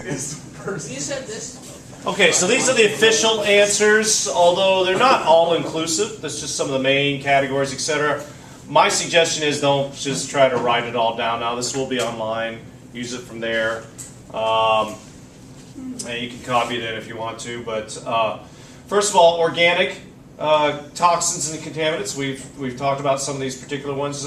You said this. Okay, so these are the official answers, although they're not all inclusive. That's just some of the main categories, etc. My suggestion is don't just try to write it all down now. This will be online. Use it from there. And you can copy it in if you want to. But first of all, organic toxins and contaminants. We've talked about some of these particular ones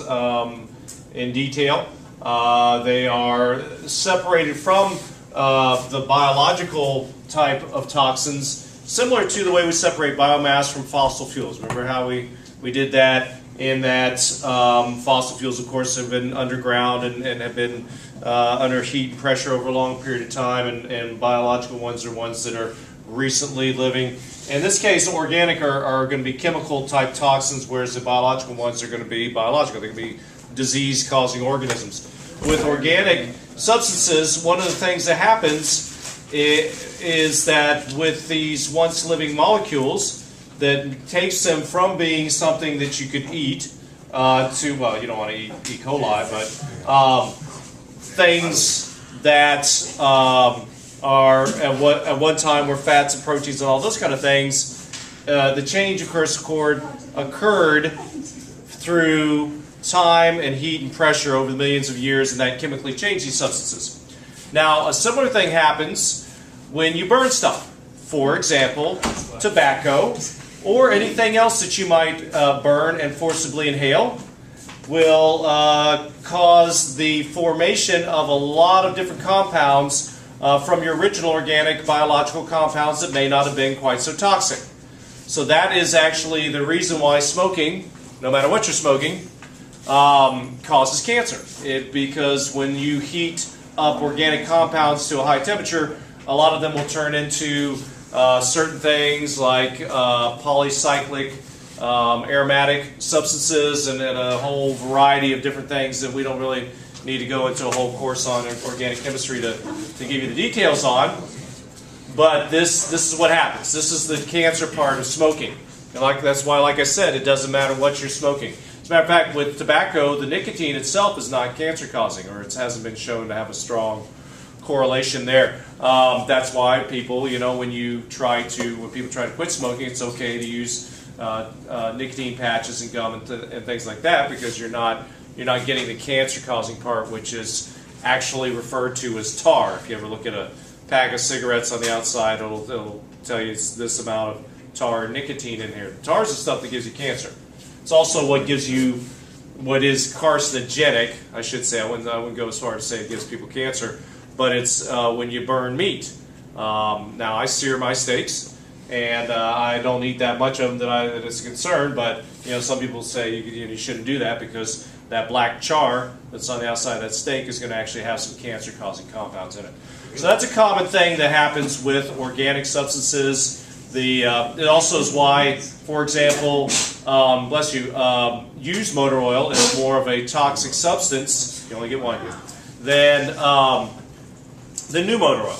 in detail. They are separated from the biological type of toxins, similar to the way we separate biomass from fossil fuels. Remember how we did that in that fossil fuels, of course, have been underground and have been under heat and pressure over a long period of time, and biological ones are ones that are recently living. In this case, organic are going to be chemical type toxins, whereas the biological ones are going to be biological. They're going to be disease-causing organisms. With organic substances, one of the things that happens is that with these once living molecules, that takes them from being something that you could eat to, well, you don't want to eat E. coli, but things that are at one time were fats and proteins and all those kind of things. The change, of course, occurred through time and heat and pressure over the millions of years, and that chemically changed these substances. Now, a similar thing happens when you burn stuff. For example, tobacco or anything else that you might burn and forcibly inhale will cause the formation of a lot of different compounds from your original organic biological compounds that may not have been quite so toxic. So that is actually the reason why smoking, no matter what you're smoking, causes cancer. Because when you heat up organic compounds to a high temperature, a lot of them will turn into certain things like polycyclic aromatic substances and a whole variety of different things that we don't really need to go into a whole course on organic chemistry to give you the details on. But this is what happens. This is the cancer part of smoking. And that's why, like I said, it doesn't matter what you're smoking. As a matter of fact, with tobacco, the nicotine itself is not cancer-causing, or it hasn't been shown to have a strong correlation there. That's why people, when people try to quit smoking, it's okay to use nicotine patches and gum and things like that, because you're not getting the cancer-causing part, which is actually referred to as tar. If you ever look at a pack of cigarettes on the outside, it'll tell you it's this amount of tar and nicotine in here. Tar is the stuff that gives you cancer. It's also what gives you what is carcinogenic, I should say. I wouldn't go as far as to say it gives people cancer, but it's when you burn meat. Now, I sear my steaks, and I don't eat that much of them that it's a concern, but some people say you shouldn't do that because that black char that's on the outside of that steak is going to actually have some cancer-causing compounds in it. So that's a common thing that happens with organic substances. It also is why, for example, used motor oil is more of a toxic substance, you only get one here, than new motor oil.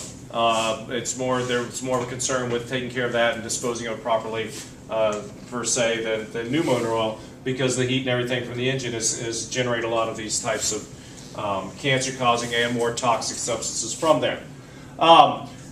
It's more of a concern with taking care of that and disposing of it properly, per se, than new motor oil, because the heat and everything from the engine is generate a lot of these types of cancer-causing and more toxic substances from there.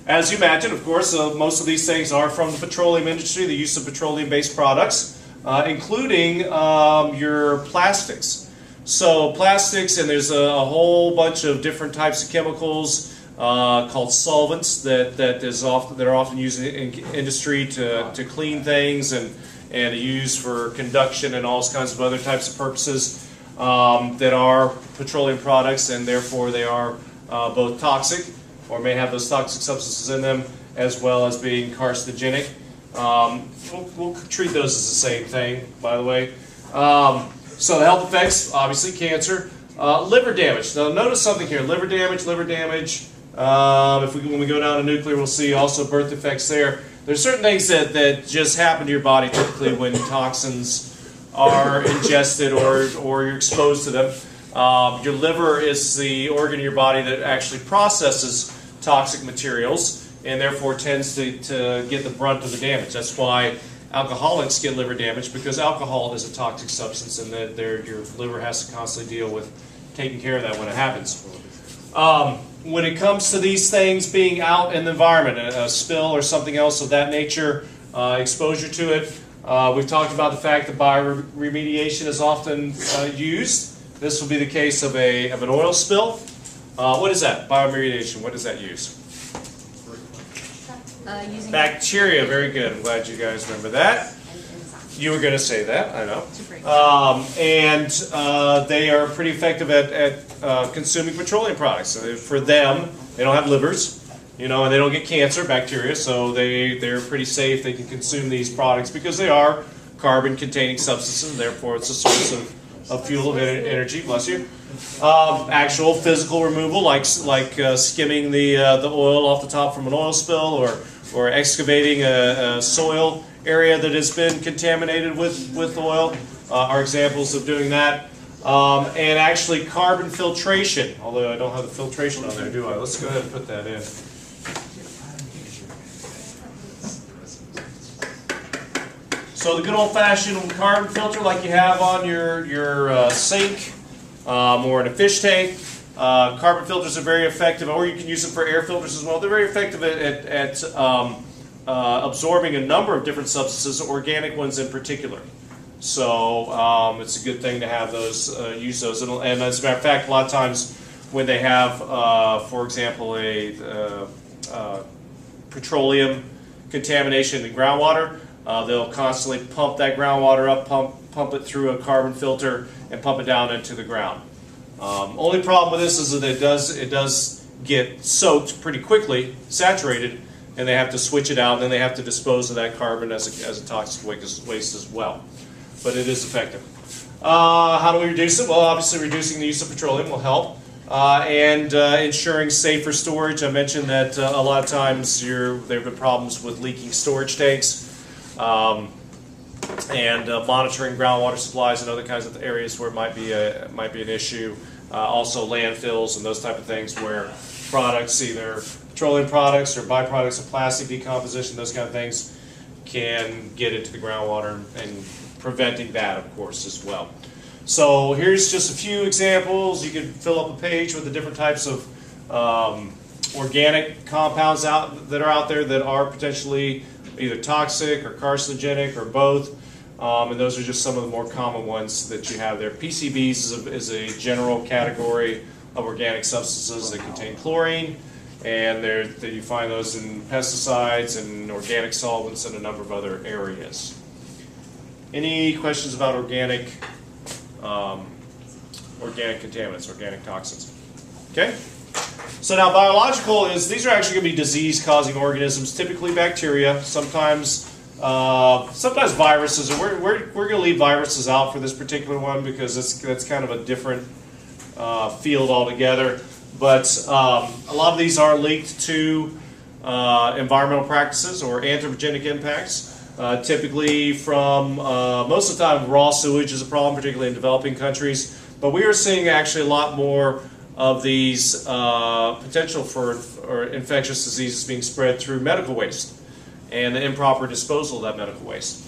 As you imagine, of course, most of these things are from the petroleum industry, the use of petroleum-based products, including your plastics. So plastics, and there's a whole bunch of different types of chemicals called solvents that are often used in industry to clean things and used for conduction and all kinds of other types of purposes that are petroleum products, and therefore they are both toxic, or may have those toxic substances in them, as well as being carcinogenic. We'll treat those as the same thing, by the way. So the health effects, obviously cancer. Liver damage. Now notice something here. Liver damage. When we go down to nuclear, we'll see also birth defects there. There's certain things that just happen to your body typically when toxins are ingested or you're exposed to them. Your liver is the organ in your body that actually processes toxic materials and therefore tends to get the brunt of the damage. That's why alcoholics get liver damage, because alcohol is a toxic substance and that your liver has to constantly deal with taking care of that when it happens. when it comes to these things being out in the environment, a spill or something else of that nature, exposure to it, we've talked about the fact that bioremediation is often used. This will be the case of an oil spill. What is that? Bioremediation, what does that use? Using Bacteria, very good. I'm glad you guys remember that. You were going to say that, I know. They are pretty effective at consuming petroleum products. So for them, they don't have livers, and they don't get cancer, bacteria, so they're pretty safe. They can consume these products because they are carbon-containing substances, and therefore it's a source of fuel, of energy. Bless you. Actual physical removal, like skimming the oil off the top from an oil spill, or excavating a soil area that has been contaminated with oil, are examples of doing that. And actually carbon filtration, although I don't have the filtration on there, do I? Let's go ahead and put that in. So the good old-fashioned carbon filter like you have on your sink or in a fish tank. Carbon filters are very effective, or you can use them for air filters as well. They're very effective at absorbing a number of different substances, organic ones in particular. So it's a good thing to have those, use those. And as a matter of fact, a lot of times when they have, for example, a petroleum contamination in groundwater, they'll constantly pump that groundwater up, pump it through a carbon filter, and pump it down into the ground. Only problem with this is that it does get soaked pretty quickly, saturated, and they have to switch it out, and then they have to dispose of that carbon as a toxic waste as well. But it is effective. How do we reduce it? Well, obviously reducing the use of petroleum will help. And ensuring safer storage. I mentioned that a lot of times there have been problems with leaking storage tanks. And monitoring groundwater supplies and other kinds of areas where it might be an issue. Also landfills and those type of things where products, either petroleum products or byproducts of plastic decomposition, those kind of things, can get into the groundwater, and preventing that, of course, as well. So here's just a few examples. You can fill up a page with the different types of organic compounds that are out there that are potentially either toxic or carcinogenic or both. And those are just some of the more common ones that you have there. PCBs is a general category of organic substances that contain chlorine, and you find those in pesticides and organic solvents and a number of other areas. Any questions about organic contaminants, organic toxins? Okay? So now biological these are actually going to be disease-causing organisms, typically bacteria, sometimes viruses. And we're going to leave viruses out for this particular one because that's kind of a different field altogether. But a lot of these are linked to environmental practices or anthropogenic impacts. Typically from, most of the time, raw sewage is a problem, particularly in developing countries. But we are seeing actually a lot more of these potential for infectious diseases being spread through medical waste and the improper disposal of that medical waste.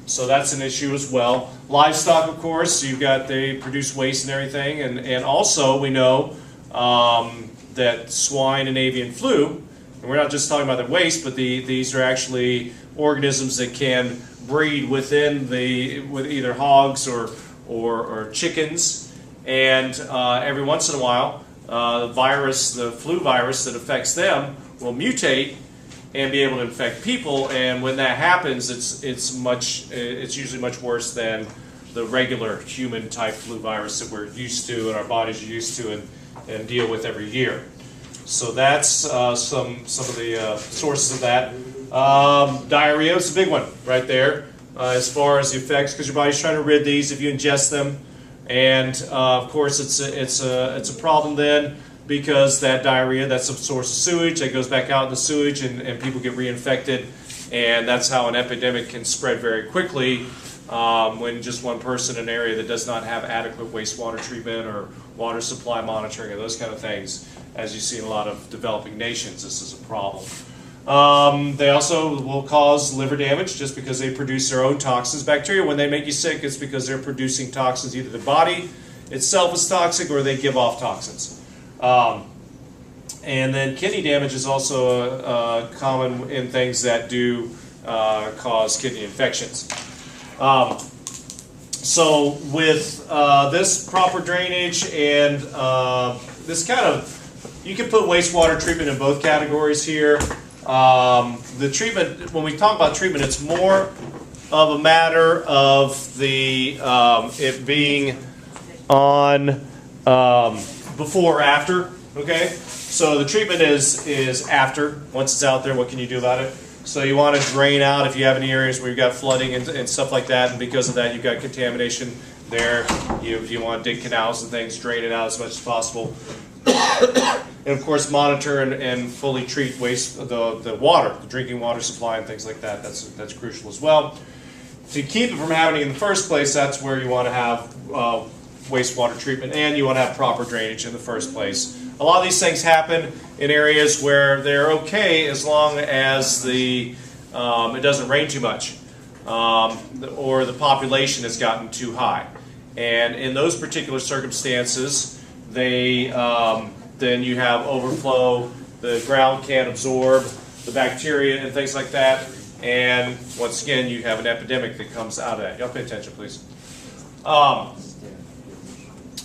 So that's an issue as well. Livestock, of course, they produce waste and everything, and also we know that swine and avian flu, and we're not just talking about the waste, but these are actually organisms that can breed with either hogs or chickens, and every once in a while, the flu virus that affects them will mutate and be able to infect people. And when that happens, it's usually much worse than the regular human type flu virus that we're used to and our bodies are used to and deal with every year. So that's some of the sources of that. Diarrhea is a big one right there as far as the effects, because your body's trying to rid these if you ingest them. And of course it's a problem then, because that diarrhea, that's a source of sewage that goes back out in the sewage, and people get reinfected, and that's how an epidemic can spread very quickly when just one person in an area that does not have adequate wastewater treatment or water supply monitoring or those kind of things. As you see in a lot of developing nations, this is a problem. They also will cause liver damage just because they produce their own toxins. Bacteria, when they make you sick, it's because they're producing toxins. Either the body itself is toxic or they give off toxins. And then kidney damage is also common in things that do cause kidney infections. So with this proper drainage and this kind of, you can put wastewater treatment in both categories here. The treatment, when we talk about treatment, it's more of a matter of the it being on before or after. Okay, so the treatment is after. Once it's out there, what can you do about it? So you want to drain out if you have any areas where you've got flooding and stuff like that, and because of that you've got contamination there. You want to dig canals and things, drain it out as much as possible. And of course monitor and fully treat the water, the drinking water supply and things like that. That's crucial as well. To keep it from happening in the first place, that's where you want to have wastewater treatment, and you want to have proper drainage in the first place. A lot of these things happen in areas where they're okay as long as it doesn't rain too much or the population has gotten too high. And in those particular circumstances, then you have overflow, the ground can't absorb the bacteria and things like that, and once again you have an epidemic that comes out of that. Y'all pay attention, please.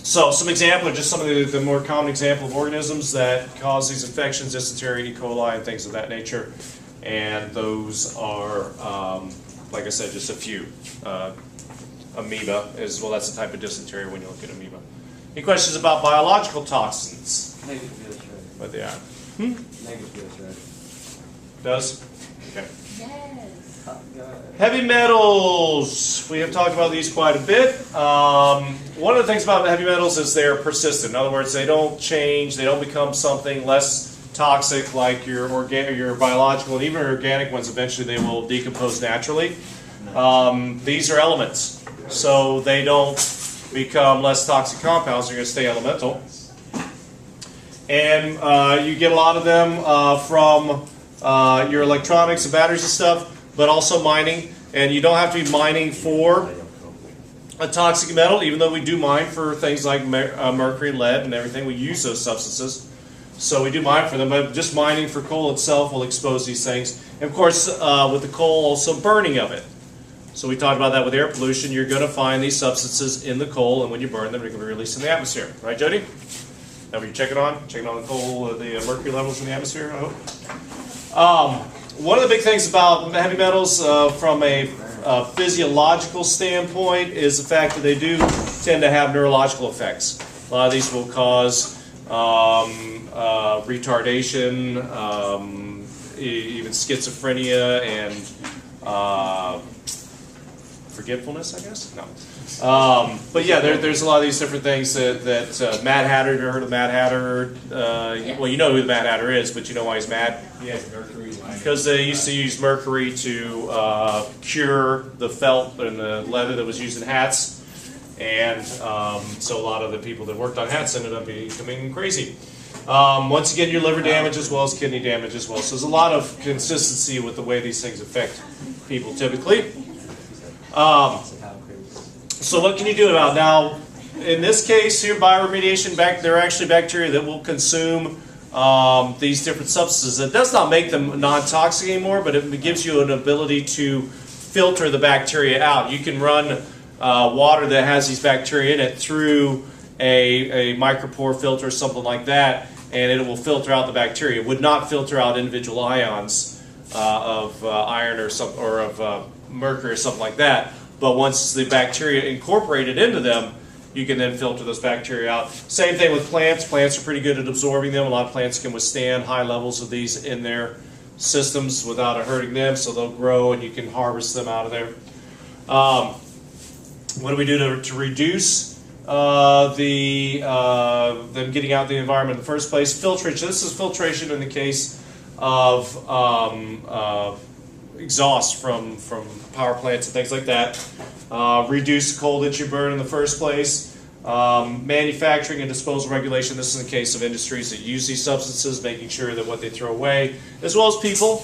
So some examples, just some of the more common example of organisms that cause these infections: dysentery, E. coli, and things of that nature. And those are, like I said, just a few. Amoeba as well, that's the type of dysentery when you look at amoeba. Any questions about biological toxins? Negative feels right. What they are? Negative feels right. Does? Okay. Yes. Oh, God. Heavy metals. We have talked about these quite a bit. One of the things about heavy metals is they're persistent. In other words, they don't change. They don't become something less toxic like your biological and even your organic ones. Eventually, they will decompose naturally. These are elements, so they don't become less toxic compounds. They're going to stay elemental. And you get a lot of them from your electronics and batteries and stuff, but also mining. And you don't have to be mining for a toxic metal, even though we do mine for things like mercury, lead, and everything. We use those substances. So we do mine for them, but just mining for coal itself will expose these things. And of course, with the coal, also burning of it. So we talked about that with air pollution. You're going to find these substances in the coal, and when you burn them, they're going to be released in the atmosphere. Right, Jody? That what you're checking on? Checking on the coal, the mercury levels in the atmosphere, I hope? One of the big things about heavy metals from a physiological standpoint is the fact that they do tend to have neurological effects. A lot of these will cause retardation, even schizophrenia, and forgetfulness, I guess? No. But yeah, there's a lot of these different things that Mad Hatter, you ever heard of Mad Hatter? Well, you know who the Mad Hatter is, but you know why he's mad? Yeah, mercury. Because they used to use mercury to cure the felt and the leather that was used in hats. And so a lot of the people that worked on hats ended up becoming crazy. Once again, your liver damage as well as kidney damage as well. So there's a lot of consistency with the way these things affect people typically. So what can you do about it? Now, in this case here, bioremediation, there are actually bacteria that will consume these different substances. It does not make them non-toxic anymore, but it gives you an ability to filter the bacteria out. You can run water that has these bacteria in it through a micropore filter or something like that, and it will filter out the bacteria. It would not filter out individual ions of iron or of mercury or something like that. But once the bacteria incorporated into them, you can then filter those bacteria out. Same thing with plants. Plants are pretty good at absorbing them. A lot of plants can withstand high levels of these in their systems without it hurting them, so they'll grow and you can harvest them out of there. What do we do to reduce them getting out of the environment in the first place? Filtration. This is filtration in the case of exhaust from power plants and things like that. Reduce the coal that you burn in the first place. Manufacturing and disposal regulation. This is in the case of industries that use these substances, making sure that what they throw away, as well as people,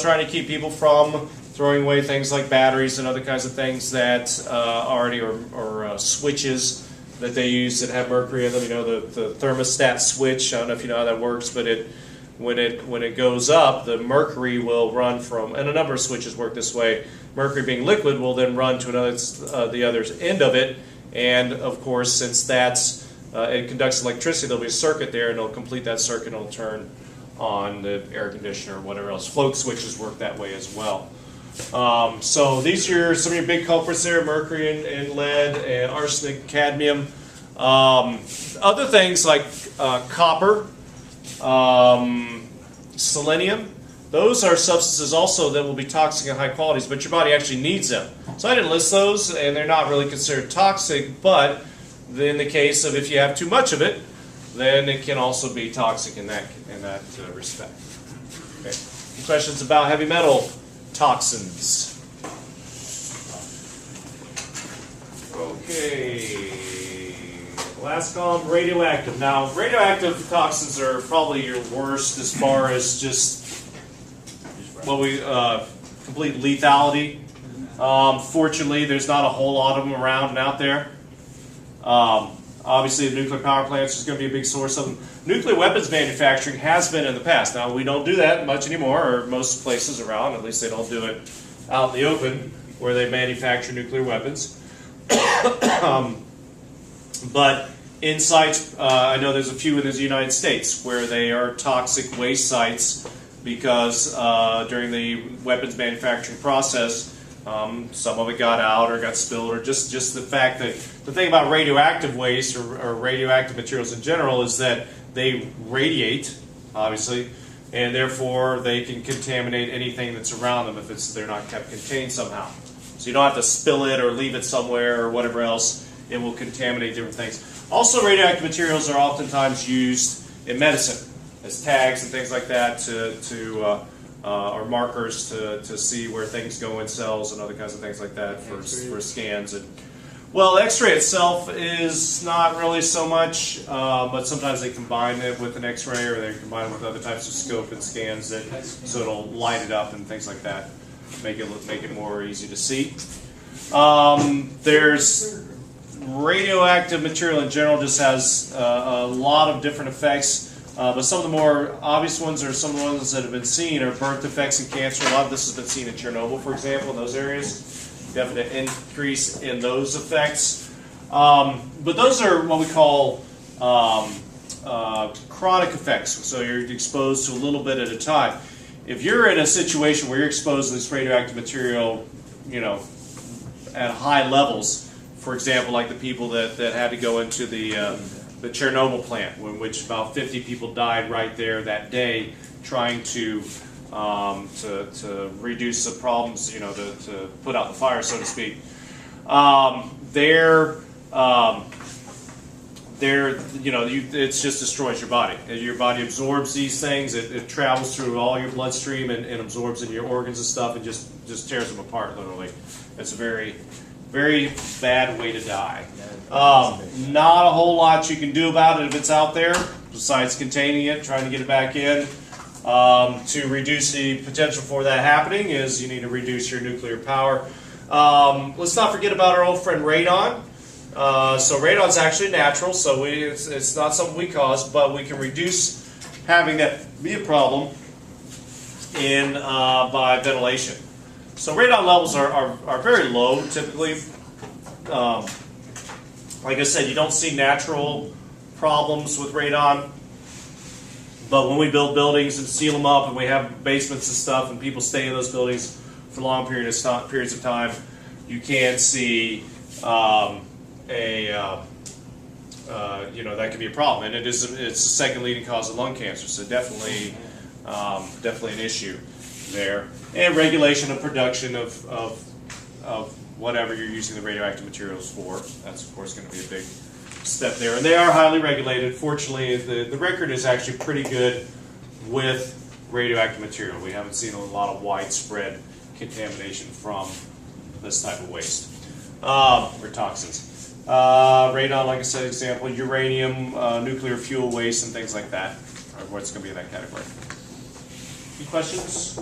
trying to keep people from throwing away things like batteries and other kinds of things that already or switches that they use that have mercury in them. You know, the thermostat switch. I don't know if you know how that works, but when it goes up, the mercury will run from, and a number of switches work this way. Mercury being liquid will then run to the other end of it, and of course, since that's it conducts electricity, there'll be a circuit there, and it'll complete that circuit, and it'll turn on the air conditioner or whatever else. Float switches work that way as well. So these are some of your big culprits there: mercury and lead, and arsenic, cadmium. Other things like copper, selenium. Those are substances also that will be toxic in high qualities, but your body actually needs them. So I didn't list those, and they're not really considered toxic, but in the case of if you have too much of it, then it can also be toxic in that respect. Okay. Any questions about heavy metal toxins? Okay. Last column, radioactive. Now, radioactive toxins are probably your worst as far as just complete lethality. Fortunately, there's not a whole lot of them around and out there. Obviously, the nuclear power plants is going to be a big source of them. Nuclear weapons manufacturing has been in the past. Now, we don't do that much anymore, or most places around. At least they don't do it out in the open where they manufacture nuclear weapons. But in sites, I know there's a few in the United States where they are toxic waste sites because during the weapons manufacturing process, some of it got out or got spilled, or just the fact that the thing about radioactive waste or radioactive materials in general is that they radiate, obviously, and therefore they can contaminate anything that's around them if they're not kept contained somehow. So you don't have to spill it or leave it somewhere or whatever else. It will contaminate different things. Also, radioactive materials are oftentimes used in medicine as tags and things like that or markers to see where things go in cells and other kinds of things like that for scans. And well, X-ray itself is not really so much, but sometimes they combine it with an X-ray or they combine it with other types of scope and scans so it'll light it up and things like that, make it more easy to see. There's radioactive material in general just has a lot of different effects. But some of the more obvious ones are some of the ones that have been seen are birth defects and cancer. A lot of this has been seen in Chernobyl, for example, in those areas. Definite increase in those effects. But those are what we call chronic effects. So you're exposed to a little bit at a time. If you're in a situation where you're exposed to this radioactive material, at high levels, for example, like the people that had to go into the Chernobyl plant, in which about 50 people died right there that day, trying to reduce the problems, to put out the fire, so to speak. It just destroys your body. Your body absorbs these things. It travels through all your bloodstream and absorbs into your organs and stuff, and just tears them apart, literally. It's a very, very bad way to die. Not a whole lot you can do about it if it's out there, besides containing it, trying to get it back in. To reduce the potential for that happening is you need to reduce your nuclear power. Let's not forget about our old friend radon. So radon's actually natural, so it's not something we cause, but we can reduce having that be a problem by ventilation. So radon levels are very low typically. Like I said, you don't see natural problems with radon, but when we build buildings and seal them up and we have basements and stuff and people stay in those buildings for long periods of time, you can see that can be a problem, and it's the second leading cause of lung cancer, so definitely an issue there. And regulation of production of whatever you're using the radioactive materials for. That's of course going to be a big step there, and they are highly regulated. Fortunately, the record is actually pretty good with radioactive material. We haven't seen a lot of widespread contamination from this type of waste or toxins. Radon, like I said, example, uranium, nuclear fuel waste, and things like that are what's going to be in that category. Any questions?